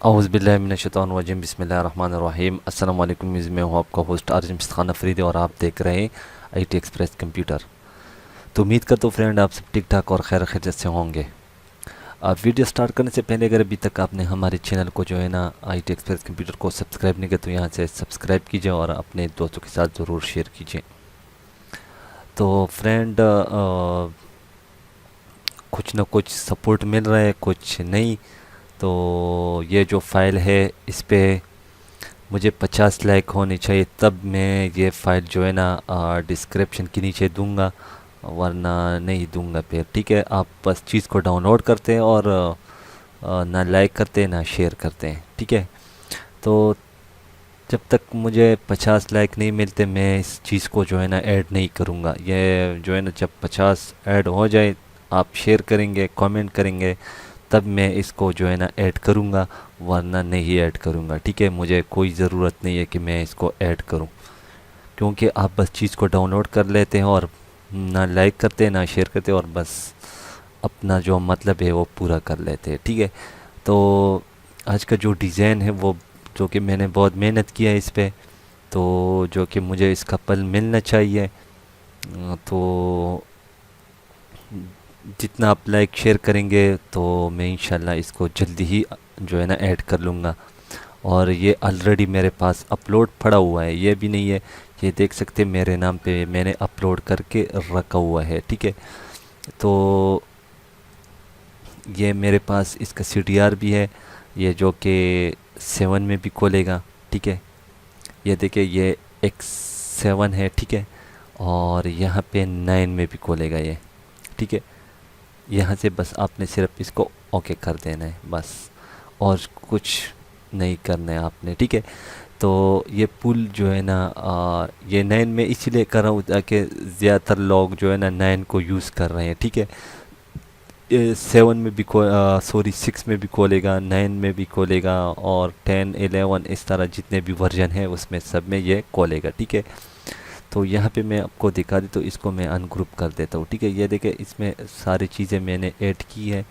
औज़ुबिल्लाहिमिनश्शैतानिर्रजीम बिस्मिल्लाहिर्रहमानिर्रहीम। अस्सलाम वालेकुम। मैं हूँ आपका होस्ट आरजम खान अफरीदी और आप देख रहे हैं IT एक्सप्रेस कंप्यूटर। तो उम्मीद करता हूँ फ्रेंड आप सब ठीक ठाक और खैर खैरियत से होंगे। आप वीडियो स्टार्ट करने से पहले अगर अभी तक आपने हमारे चैनल को जो है ना IT एक्सप्रेस कंप्यूटर को सब्सक्राइब नहीं किया तो यहाँ से सब्सक्राइब कीजिए और अपने दोस्तों के साथ ज़रूर शेयर कीजिए। तो फ्रेंड कुछ ना कुछ सपोर्ट मिल रहा है कुछ नहीं। तो ये जो फाइल है इस पे मुझे 50 लाइक होने चाहिए तब मैं ये फ़ाइल जो है ना डिस्क्रिप्शन के नीचे दूंगा, वरना नहीं दूंगा। फिर ठीक है, आप बस चीज़ को डाउनलोड करते हैं और ना लाइक करते हैं ना शेयर करते हैं। ठीक है, तो जब तक मुझे 50 लाइक नहीं मिलते मैं इस चीज़ को जो है ना ऐड नहीं करूँगा। ये जो है ना जब 50 ऐड हो जाए, आप शेयर करेंगे कमेंट करेंगे, तब मैं इसको जो है ना ऐड करूँगा, वरना नहीं ऐड करूँगा। ठीक है, मुझे कोई ज़रूरत नहीं है कि मैं इसको ऐड करूँ, क्योंकि आप बस चीज़ को डाउनलोड कर लेते हैं और ना लाइक करते ना शेयर करते और बस अपना जो मतलब है वो पूरा कर लेते हैं। ठीक है, तो आज का जो डिज़ाइन है वो जो कि मैंने बहुत मेहनत किया है इस पे, तो जो कि मुझे इसका पल मिलना चाहिए। तो जितना आप लाइक शेयर करेंगे तो मैं इंशाल्लाह इसको जल्दी ही जो है ना ऐड कर लूँगा। और ये ऑलरेडी मेरे पास अपलोड पड़ा हुआ है, ये भी नहीं है, ये देख सकते हैं मेरे नाम पे मैंने अपलोड करके रखा हुआ है। ठीक है, तो ये मेरे पास इसका CTR भी है, ये जो कि 7 में भी खोलेगा। ठीक है, ये देखिए ये X7 है। ठीक है, और यहाँ पे 9 में भी खोलेगा ये। ठीक है, यहाँ से बस आपने सिर्फ इसको ओके कर देना है बस, और कुछ नहीं करना है आपने। ठीक है, तो ये पुल जो है ना ये 9 में इसलिए कर रहा हूँ ताकि ज़्यादातर लोग जो है ना 9 को यूज़ कर रहे हैं। ठीक है, ये 7 में भी सॉरी 6 में भी खोलेगा, 9 में भी खोलेगा, और 10 11 इस तरह जितने भी वर्जन है उसमें सब में ये खोलेगा। ठीक है, तो यहाँ पे मैं आपको दिखा दी, तो इसको मैं अनग्रुप कर देता हूँ। ठीक है, ये देखे इसमें सारी चीज़ें मैंने ऐड की है।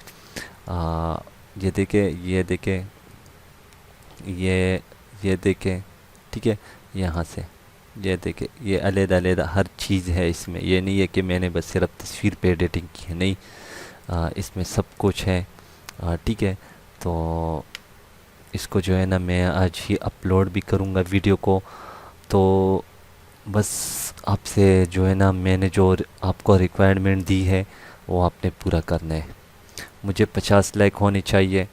ये देखे ये देखे ये देखे। ठीक है, यहाँ से ये देखे ये अलग-अलग हर चीज़ है इसमें, ये नहीं है कि मैंने बस सिर्फ तस्वीर पे एडिटिंग की है, नहीं। इसमें सब कुछ है। ठीक है, तो इसको जो है ना मैं आज ही अपलोड भी करूँगा वीडियो को। तो बस आपसे जो है ना मैंने जो आपको रिक्वायरमेंट दी है वो आपने पूरा करना है। मुझे 50 लाइक होने चाहिए,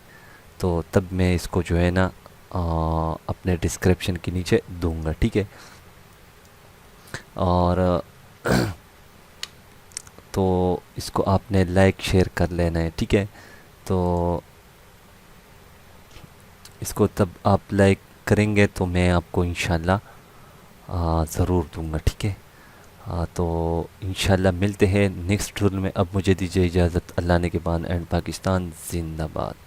तो तब मैं इसको जो है ना अपने डिस्क्रिप्शन के नीचे दूंगा। ठीक है, और तो इसको आपने लाइक शेयर कर लेना है। ठीक है, तो इसको तब आप लाइक करेंगे तो मैं आपको इंशाल्लाह ज़रूर दूंगा। ठीक है, तो इंशाल्लाह मिलते हैं नेक्स्ट टूर में। अब मुझे दीजिए इजाज़त। अल्लाह ने के बाद एंड पाकिस्तान जिंदाबाद।